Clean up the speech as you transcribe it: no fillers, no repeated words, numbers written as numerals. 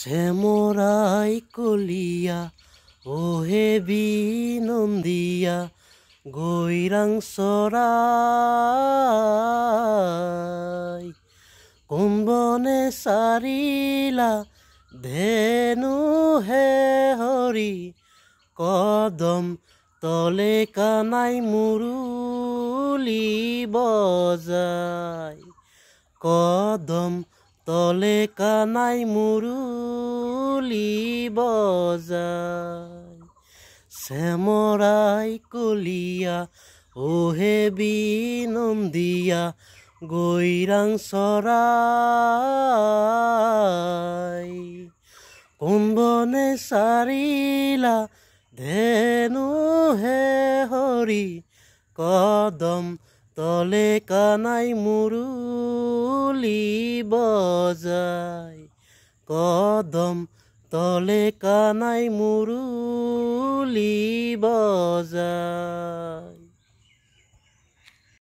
শ্যামৰাই কলিয়া ওহে বিনন্দিয়া গৈৰাং চৰাই কোনবনে চাৰিলা ধেনু হে হৰি কদম তলে কানাই মুৰুলি বজাই কদম তলে কানাই মুৰুলি বজাই শ্যামৰাই কলিয়া ওহে বিনন্দিয়া গৈৰাং চৰাই কোনবনে চাৰিলা ধেনু হে হৰি কদম তলে কানাই মুৰুলি বজাই কদম তলে কানাই মুৰুলি বজাই।